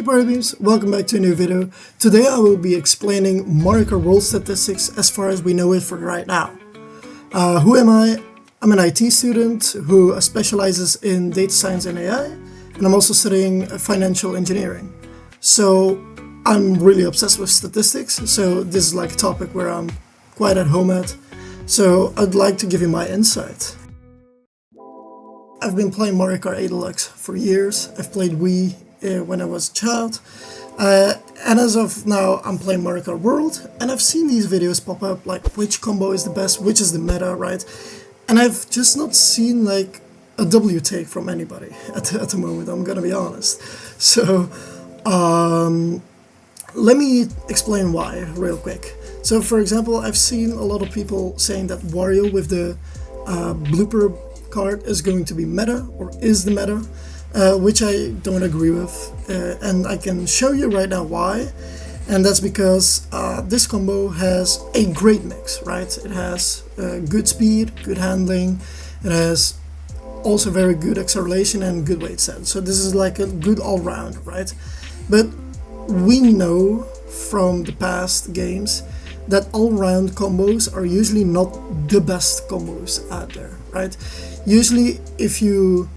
Hey Party Peeps, welcome back to a new video. Today I will be explaining Mario Kart World statistics as far as we know it for right now. Who am I? I'm an IT student who specializes in data science and AI, and I'm also studying financial engineering. So I'm really obsessed with statistics, so this is like a topic where I'm quite at home at. So I'd like to give you my insight. I've been playing Mario Kart 8 Deluxe for years. I've played Wii when I was a child, and as of now I'm playing Mario Kart World, and I've seen these videos pop up like which combo is the best, which is the meta, right? And I've just not seen like a W take from anybody at the moment, I'm gonna be honest. So let me explain why real quick. So for example, I've seen a lot of people saying that Wario with the blooper card is going to be meta, or is the meta, which I don't agree with, and I can show you right now why. And that's because this combo has a great mix, right? It has good speed, good handling, it has also very good acceleration and good weight set. So this is like a good all-round, right? But we know from the past games that all-round combos are usually not the best combos out there, right? Usually if you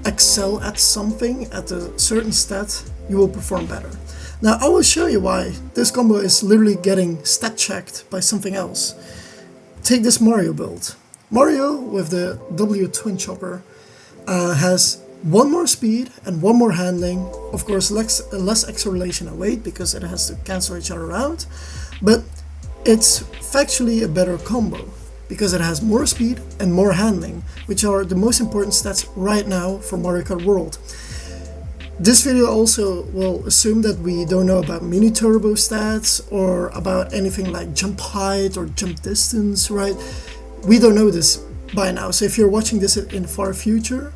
excel at something, at a certain stat, you will perform better. Now I will show you why this combo is literally getting stat checked by something else. Take this Mario build. Mario with the W Twin Chopper has one more speed and one more handling, of course less acceleration and weight because it has to cancel each other out, but it's factually a better combo because it has more speed and more handling, which are the most important stats right now for Mario Kart World. This video also will assume that we don't know about mini turbo stats or about anything like jump height or jump distance, right? We don't know this by now, so if you're watching this in the far future,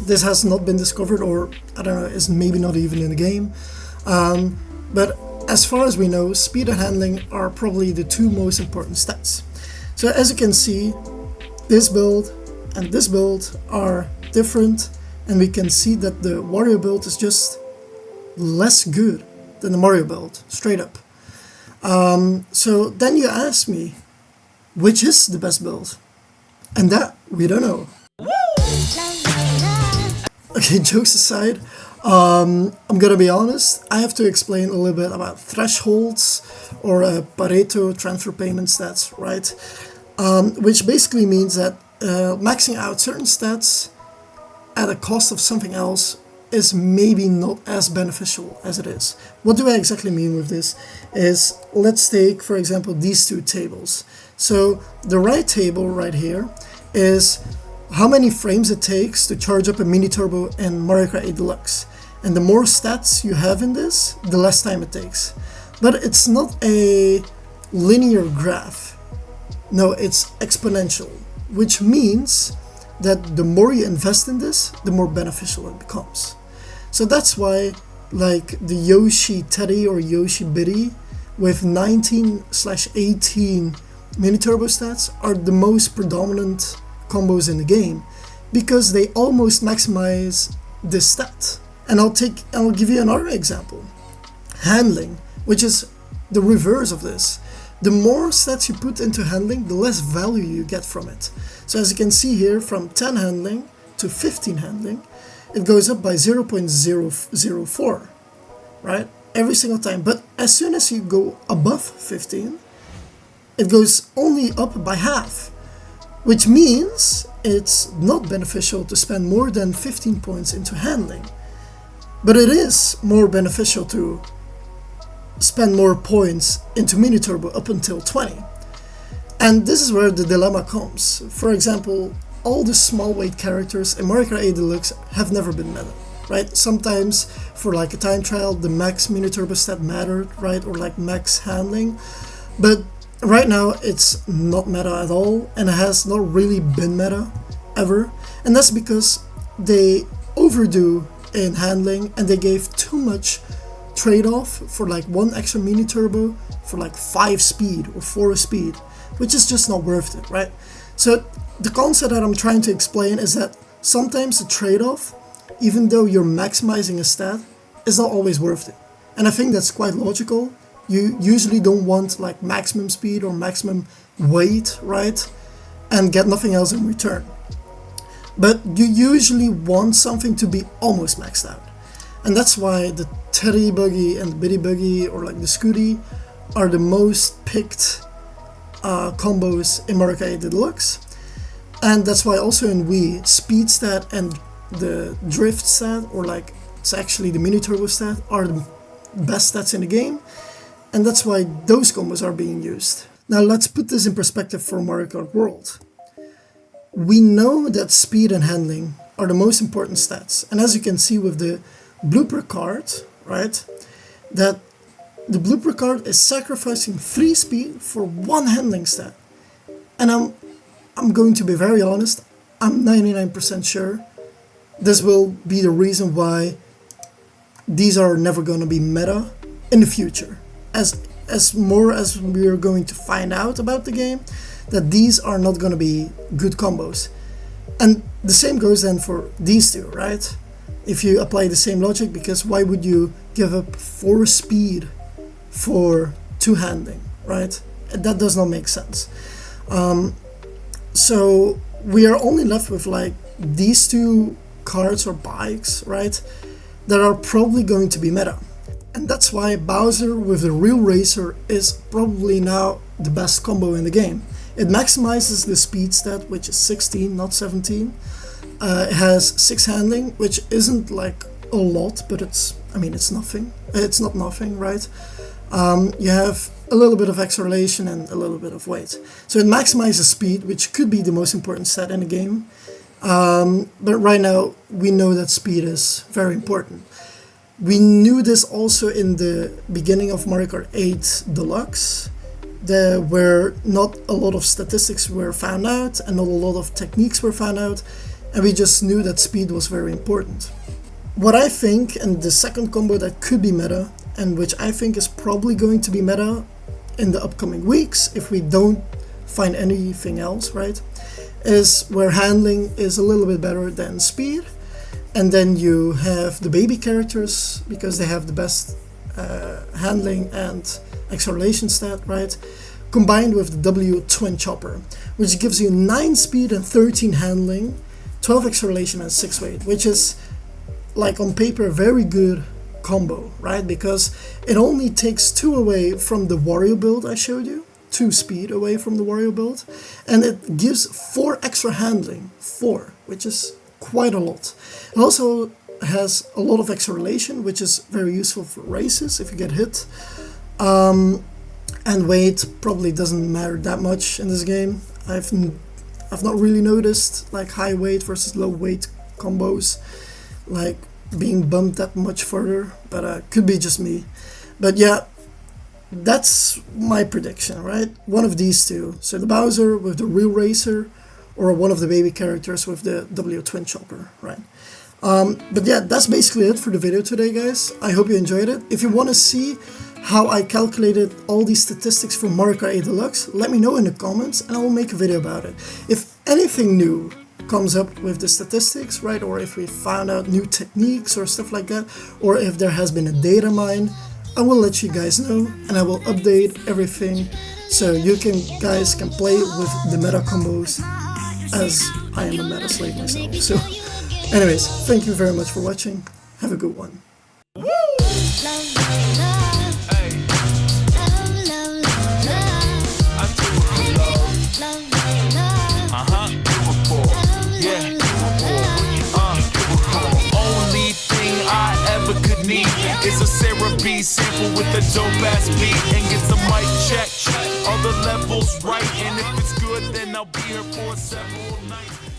this has not been discovered, or I don't know, is maybe not even in the game. But as far as we know, speed and handling are probably the two most important stats. So as you can see, this build and this build are different, and we can see that the Wario build is just less good than the Mario build, straight up. So then you ask me, which is the best build? And that we don't know. Okay, jokes aside, I'm gonna be honest, I have to explain a little bit about thresholds or Pareto transfer payment stats, right? Which basically means that maxing out certain stats at a cost of something else is maybe not as beneficial as it is. What do I exactly mean with this is, let's take for example these two tables. So the right table right here is how many frames it takes to charge up a mini turbo in Mario Kart 8 Deluxe. And the more stats you have in this, the less time it takes. But it's not a linear graph. No, it's exponential, which means that the more you invest in this, the more beneficial it becomes. So that's why like the Yoshi Teddy or Yoshi Biddy with 19/18 mini turbo stats are the most predominant combos in the game because they almost maximize this stat. And I'll give you another example. Handling, which is the reverse of this. The more stats you put into handling, the less value you get from it. So as you can see here, from 10 handling to 15 handling, it goes up by 0.004, right? Every single time. But as soon as you go above 15, it goes only up by half, which means it's not beneficial to spend more than 15 points into handling. But it is more beneficial to spend more points into mini turbo up until 20. And this is where the dilemma comes. For example, all the small weight characters in Mario Kart 8 Deluxe have never been meta, right? Sometimes for like a time trial, the max mini turbo stat mattered, right? Or like max handling. But right now it's not meta at all, and it has not really been meta ever. And that's because they overdo in handling, and they gave too much trade-off for like one extra mini turbo for like 5 speed or 4 speed, which is just not worth it, right? So the concept that I'm trying to explain is that sometimes the trade-off even though you're maximizing a stat, is not always worth it. And I think that's quite logical. You usually don't want like maximum speed or maximum weight, right? And get nothing else in return. But you usually want something to be almost maxed out. And that's why the Teddy Buggy and the Bitty Buggy or like the Scooty are the most picked combos in Mario Kart 8 Deluxe. And that's why also in Wii, speed stat and the drift stat, or like it's actually the mini turbo stat, are the best stats in the game. And that's why those combos are being used. Now let's put this in perspective for Mario Kart World. We know that speed and handling are the most important stats. And as you can see with the blooper card, right, that the blooper card is sacrificing 3 speed for 1 handling stat. And I'm going to be very honest, I'm 99% sure this will be the reason why these are never going to be meta in the future. As more as we are going to find out about the game, that these are not going to be good combos. And the same goes then for these two, right? If you apply the same logic, because why would you give up 4 speed for 2 handling, right? That does not make sense. So we are only left with like these 2 cards or bikes, right, that are probably going to be meta. And that's why Bowser with the Real Racer is probably now the best combo in the game. It maximizes the speed stat, which is 16, not 17. It has 6 handling, which isn't like a lot, but it's nothing. It's not nothing, right? You have a little bit of acceleration and a little bit of weight. So it maximizes speed, which could be the most important stat in the game. But right now, we know that speed is very important. We knew this also in the beginning of Mario Kart 8 Deluxe, where not a lot of statistics were found out and not a lot of techniques were found out, and we just knew that speed was very important. What I think, and the second combo that could be meta, and which I think is probably going to be meta in the upcoming weeks, if we don't find anything else, right, is where handling is a little bit better than speed. And then you have the baby characters, because they have the best handling and acceleration stat, right? Combined with the W Twin Chopper, which gives you 9 speed and 13 handling, 12 acceleration and 6 weight, which is like on paper a very good combo, right? Because it only takes 2 away from the Wario build I showed you, 2 speed away from the Wario build, and it gives 4 extra handling, 4, which is quite a lot. It also has a lot of acceleration, which is very useful for races if you get hit. And weight probably doesn't matter that much in this game. I've not really noticed like high weight versus low weight combos like being bumped that much further, but could be just me. But yeah, that's my prediction, right? One of these two. So the Bowser with the Real Racer, or one of the baby characters with the W Twin Chopper, right? But yeah, that's basically it for the video today, guys. I hope you enjoyed it. If you want to see how I calculated all these statistics for Mario Kart 8 Deluxe, let me know in the comments and I will make a video about it. If anything new comes up with the statistics, right, or if we found out new techniques or stuff like that, or if there has been a data mine, I will let you guys know and I will update everything so you guys can play with the meta combos, as I am a meta slave myself. So anyways, thank you very much for watching. Have a good one. Only thing I ever could need is a Sarah B sample with a dope ass beat, and get some mic check, all the levels right, and if it's good then I'll be here for several nights.